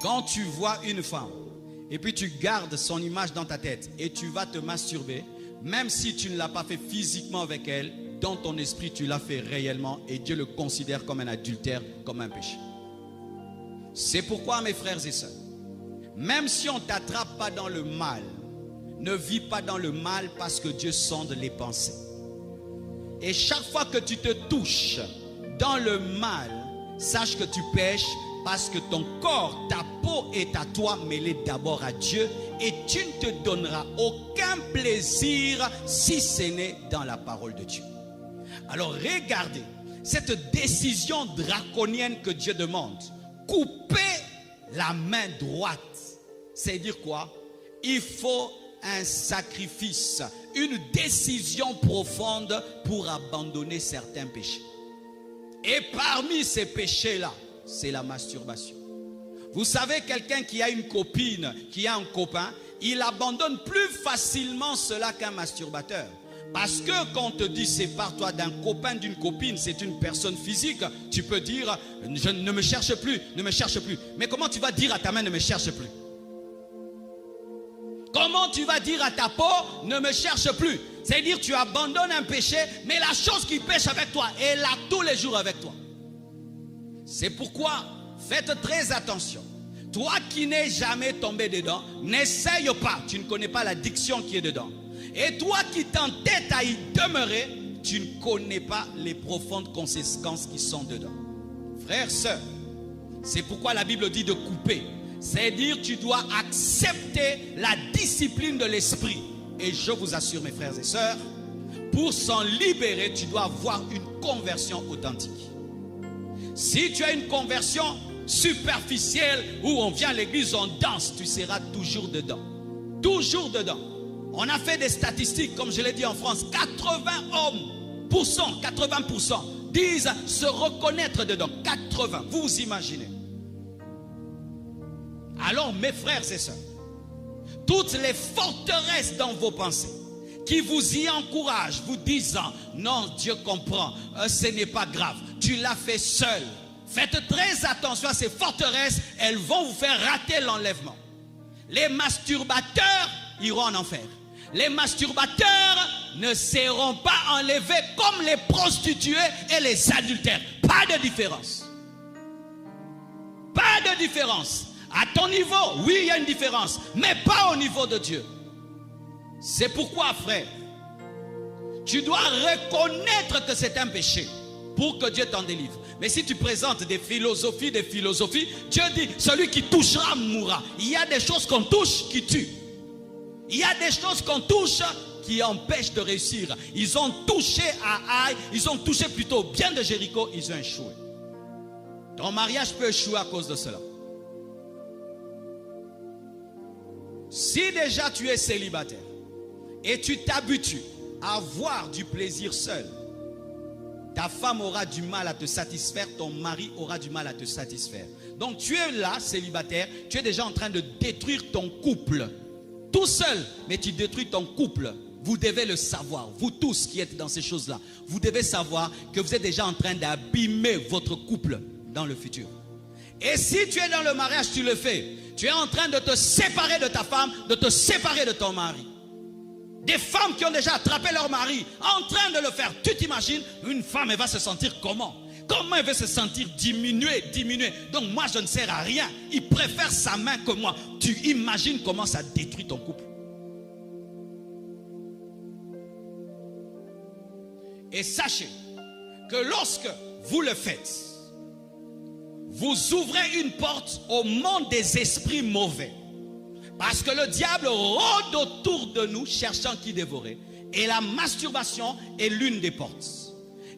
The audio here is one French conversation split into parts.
Quand tu vois une femme et puis tu gardes son image dans ta tête et tu vas te masturber, même si tu ne l'as pas fait physiquement avec elle, dans ton esprit tu l'as fait réellement et Dieu le considère comme un adultère, comme un péché. C'est pourquoi mes frères et sœurs, même si on ne t'attrape pas dans le mal, ne vis pas dans le mal parce que Dieu sonde les pensées. Et chaque fois que tu te touches dans le mal, sache que tu pèches parce que ton corps, ta peau est à toi mêlée d'abord à Dieu et tu ne te donneras aucun plaisir si ce n'est dans la parole de Dieu. Alors regardez, cette décision draconienne que Dieu demande, couper la main droite, c'est dire quoi? Il faut un sacrifice, une décision profonde pour abandonner certains péchés. Et parmi ces péchés-là, c'est la masturbation. Vous savez, quelqu'un qui a une copine, qui a un copain, il abandonne plus facilement cela qu'un masturbateur. Parce que quand on te dit sépare-toi d'un copain, d'une copine, c'est une personne physique, tu peux dire ne me cherche plus, ne me cherche plus. Mais comment tu vas dire à ta main ne me cherche plus? Comment tu vas dire à ta peau ne me cherche plus? C'est-à-dire tu abandonnes un péché, mais la chose qui pêche avec toi est là tous les jours avec toi. C'est pourquoi faites très attention. Toi qui n'es jamais tombé dedans, n'essaye pas. Tu ne connais pas l'addiction qui est dedans. Et toi qui t'entêtes à y demeurer, tu ne connais pas les profondes conséquences qui sont dedans. Frères, sœurs, c'est pourquoi la Bible dit de couper. C'est-à-dire tu dois accepter la discipline de l'esprit. Et je vous assure mes frères et sœurs, pour s'en libérer, tu dois avoir une conversion authentique. Si tu as une conversion superficielle où on vient à l'église, on danse, tu seras toujours dedans. Toujours dedans. On a fait des statistiques, comme je l'ai dit en France, 80% disent se reconnaître dedans. 80, vous vous imaginez. Alors mes frères et sœurs, toutes les forteresses dans vos pensées qui vous y encouragent, vous disant non, Dieu comprend, ce n'est pas grave, tu l'as fait seul. Faites très attention à ces forteresses, elles vont vous faire rater l'enlèvement. Les masturbateurs iront en enfer. Les masturbateurs ne seront pas enlevés comme les prostituées et les adultères. Pas de différence. Pas de différence. À ton niveau, oui, il y a une différence, mais pas au niveau de Dieu. C'est pourquoi, frère, tu dois reconnaître que c'est un péché pour que Dieu t'en délivre. Mais si tu présentes des philosophies, Dieu dit, celui qui touchera mourra. Il y a des choses qu'on touche qui tuent. Il y a des choses qu'on touche qui empêchent de réussir. Ils ont touché à Haï, ils ont touché plutôt bien de Jéricho, ils ont échoué. Ton mariage peut échouer à cause de cela. Si déjà tu es célibataire et tu t'habitues à avoir du plaisir seul, ta femme aura du mal à te satisfaire, ton mari aura du mal à te satisfaire. Donc tu es là, célibataire, tu es déjà en train de détruire ton couple. Tout seul, mais tu détruis ton couple. Vous devez le savoir, vous tous qui êtes dans ces choses-là. Vous devez savoir que vous êtes déjà en train d'abîmer votre couple dans le futur. Et si tu es dans le mariage, tu le fais. Tu es en train de te séparer de ta femme, de te séparer de ton mari. Des femmes qui ont déjà attrapé leur mari, en train de le faire. Tu t'imagines, une femme, elle va se sentir comment? Comment elle va se sentir diminuée? Donc moi, je ne sers à rien. Il préfère sa main que moi. Tu imagines comment ça détruit ton couple. Et sachez que lorsque vous le faites, vous ouvrez une porte au monde des esprits mauvais. Parce que le diable rôde autour de nous cherchant qui dévorer. Et la masturbation est l'une des portes.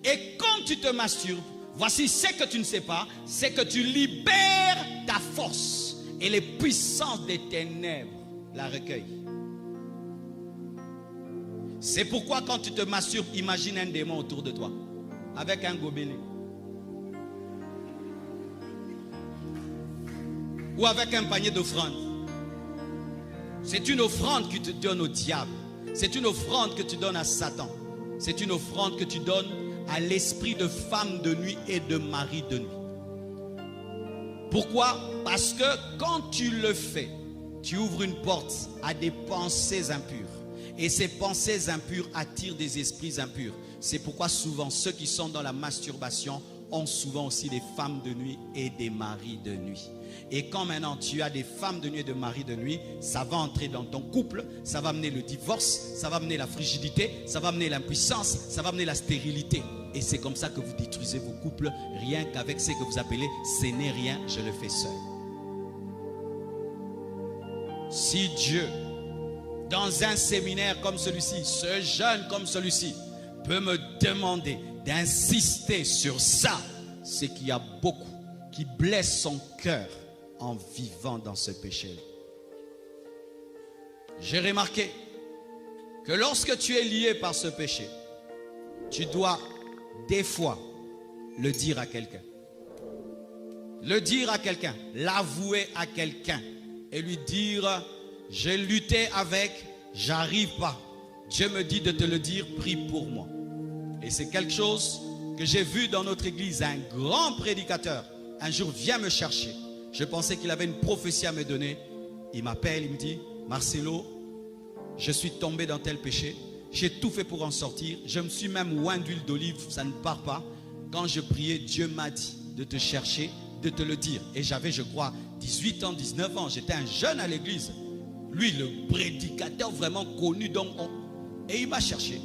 Et quand tu te masturbes, voici ce que tu ne sais pas, c'est que tu libères ta force. Et les puissances des ténèbres la recueillent. C'est pourquoi quand tu te masturbes, imagine un démon autour de toi. Avec un gobelet. Ou avec un panier d'offrandes. C'est une offrande que tu donnes au diable. C'est une offrande que tu donnes à Satan. C'est une offrande que tu donnes à l'esprit de femme de nuit et de mari de nuit. Pourquoi? Parce que quand tu le fais, tu ouvres une porte à des pensées impures. Et ces pensées impures attirent des esprits impurs. C'est pourquoi souvent ceux qui sont dans la masturbation ont souvent aussi des femmes de nuit et des maris de nuit. Et quand maintenant tu as des femmes de nuit et des maris de nuit, ça va entrer dans ton couple, ça va amener le divorce, ça va amener la frigidité, ça va amener l'impuissance, ça va amener la stérilité. Et c'est comme ça que vous détruisez vos couples, rien qu'avec ce que vous appelez « ce n'est rien, je le fais seul ». Si Dieu, dans un séminaire comme celui-ci, ce jeune comme celui-ci, peut me demander d'insister sur ça, c'est qu'il y a beaucoup qui blessent son cœur en vivant dans ce péché. J'ai remarqué que lorsque tu es lié par ce péché, tu dois des fois le dire à quelqu'un. Le dire à quelqu'un, l'avouer à quelqu'un et lui dire, j'ai lutté avec, j'arrive pas. Dieu me dit de te le dire, prie pour moi. Et c'est quelque chose que j'ai vu dans notre église. Un grand prédicateur, un jour, vient me chercher. Je pensais qu'il avait une prophétie à me donner. Il m'appelle, il me dit, Marcelo, je suis tombé dans tel péché. J'ai tout fait pour en sortir. Je me suis même oint d'huile d'olive, ça ne part pas. Quand je priais, Dieu m'a dit de te chercher, de te le dire. Et j'avais, je crois, 18 ans, 19 ans. J'étais un jeune à l'église. Lui, le prédicateur vraiment connu. Et il m'a cherché.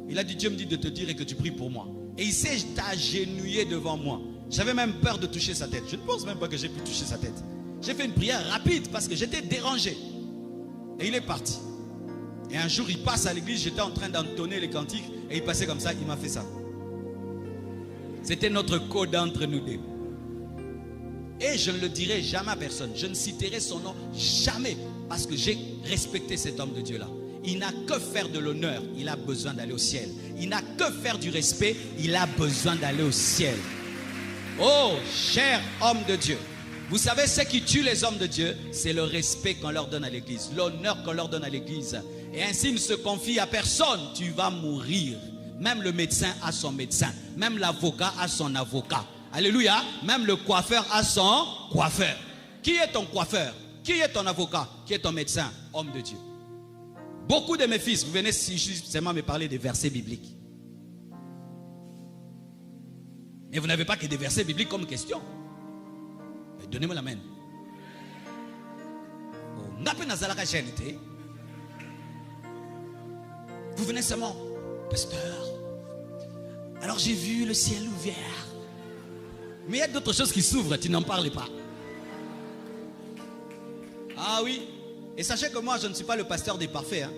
Il a dit, Dieu me dit de te dire et que tu pries pour moi. Et il s'est agenouillé devant moi. J'avais même peur de toucher sa tête. Je ne pense même pas que j'ai pu toucher sa tête. J'ai fait une prière rapide parce que j'étais dérangé. Et il est parti. Et un jour, il passe à l'église. J'étais en train d'entonner les cantiques. Et il passait comme ça. Il m'a fait ça. C'était notre code entre nous deux. Et je ne le dirai jamais à personne. Je ne citerai son nom jamais. Parce que j'ai respecté cet homme de Dieu-là. Il n'a que faire de l'honneur. Il a besoin d'aller au ciel. Il n'a que faire du respect. Il a besoin d'aller au ciel. Oh, cher homme de Dieu. Vous savez, ce qui tue les hommes de Dieu, c'est le respect qu'on leur donne à l'église. L'honneur qu'on leur donne à l'église. Et ainsi, ils ne se confient à personne. Tu vas mourir. Même le médecin a son médecin. Même l'avocat a son avocat. Alléluia. Même le coiffeur a son coiffeur. Qui est ton coiffeur? Qui est ton avocat? Qui est ton médecin? Homme de Dieu. Beaucoup de mes fils, vous venez seulement me parler des versets bibliques. Mais vous n'avez pas que des versets bibliques comme question. Donnez-moi la main. Vous venez seulement, pasteur, alors j'ai vu le ciel ouvert. Mais il y a d'autres choses qui s'ouvrent, tu n'en parles pas. Ah oui. Et sachez que moi, je ne suis pas le pasteur des parfaits. Hein.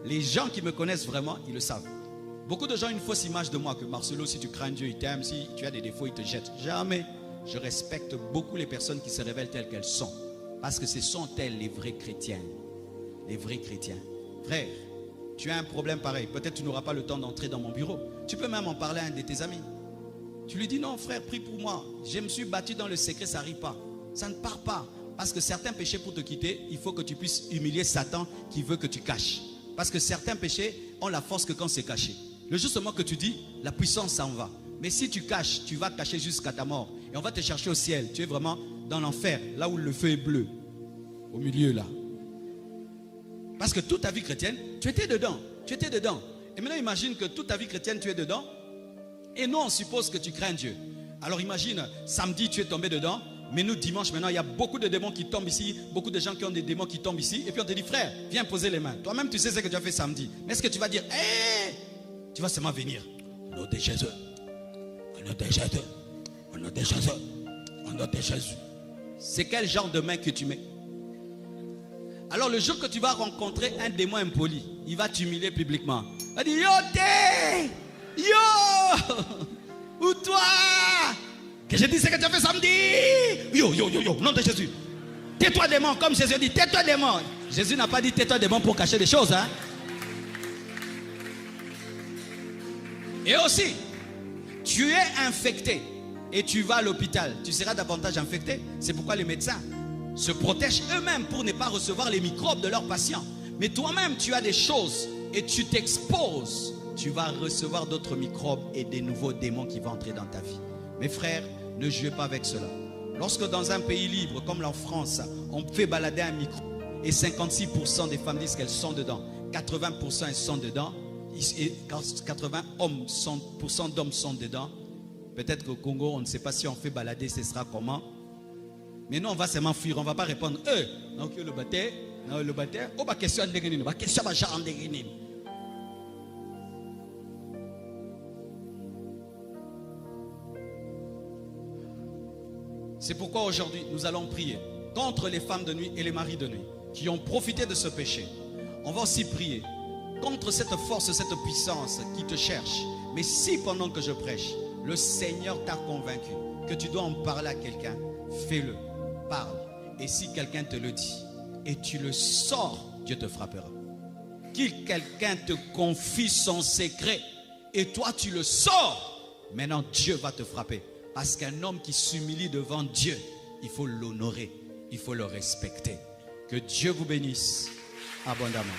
Les gens qui me connaissent vraiment, ils le savent. Beaucoup de gens ont une fausse image de moi, que Marcelo, si tu crains Dieu, il t'aime. Si tu as des défauts, il te jette. Jamais. Je respecte beaucoup les personnes qui se révèlent telles qu'elles sont. Parce que ce sont elles les vrais chrétiens. Les vrais chrétiens. Frère, tu as un problème pareil. Peut-être tu n'auras pas le temps d'entrer dans mon bureau. Tu peux même en parler à un de tes amis. Tu lui dis, non frère, prie pour moi. Je me suis battu dans le secret, ça n'arrive pas. Ça ne part pas. Parce que certains péchés, pour te quitter, il faut que tu puisses humilier Satan qui veut que tu caches. Parce que certains péchés ont la force que quand c'est caché. Le jour seulement que tu dis, la puissance s'en va. Mais si tu caches, tu vas cacher jusqu'à ta mort. Et on va te chercher au ciel. Tu es vraiment dans l'enfer, là où le feu est bleu. Au milieu là. Parce que toute ta vie chrétienne, tu étais dedans. Tu étais dedans. Et maintenant imagine que toute ta vie chrétienne, tu es dedans. Et nous, on suppose que tu crains Dieu. Alors imagine, samedi, tu es tombé dedans. Mais nous, dimanche, maintenant, il y a beaucoup de démons qui tombent ici. Beaucoup de gens qui ont des démons qui tombent ici. Et puis on te dit, frère, viens poser les mains. Toi-même, tu sais ce que tu as fait samedi. Mais est-ce que tu vas dire, hé, tu vas seulement venir. Au nom de Jésus. Au nom de Jésus. Au nom de Jésus. Au nom de Jésus. C'est quel genre de main que tu mets? Alors le jour que tu vas rencontrer un démon impoli, il va t'humilier publiquement. Il va dire, yo, t'es, yo, ou toi, que je dis ce que tu as fait samedi. Yo, yo, yo, yo, nom de Jésus. Tais-toi démon, comme Jésus dit, tais-toi démon. Jésus n'a pas dit tais-toi démon pour cacher des choses. Hein? Et aussi, tu es infecté et tu vas à l'hôpital. Tu seras davantage infecté. C'est pourquoi les médecins se protègent eux-mêmes pour ne pas recevoir les microbes de leurs patients. Mais toi-même, tu as des choses et tu t'exposes. Tu vas recevoir d'autres microbes et des nouveaux démons qui vont entrer dans ta vie. Mes frères, ne jouez pas avec cela. Lorsque dans un pays libre comme la France, on fait balader un micro et 56% des femmes disent qu'elles sont dedans, 80% elles sont dedans, et 80% d'hommes sont dedans. Peut-être qu'au Congo, on ne sait pas si on fait balader, ce sera comment. Mais nous, on va seulement fuir, on ne va pas répondre. Donc le bâtiment, le bâtiment, oh, bah, question de guérir, bah, question de genre de guérir. C'est pourquoi aujourd'hui, nous allons prier contre les femmes de nuit et les maris de nuit qui ont profité de ce péché. On va aussi prier contre cette force, cette puissance qui te cherche. Mais si pendant que je prêche, le Seigneur t'a convaincu que tu dois en parler à quelqu'un, fais-le, parle. Et si quelqu'un te le dit et tu le sors, Dieu te frappera. Qu'il quelqu'un te confie son secret et toi tu le sors, maintenant Dieu va te frapper. Parce qu'un homme qui s'humilie devant Dieu, il faut l'honorer, il faut le respecter. Que Dieu vous bénisse abondamment.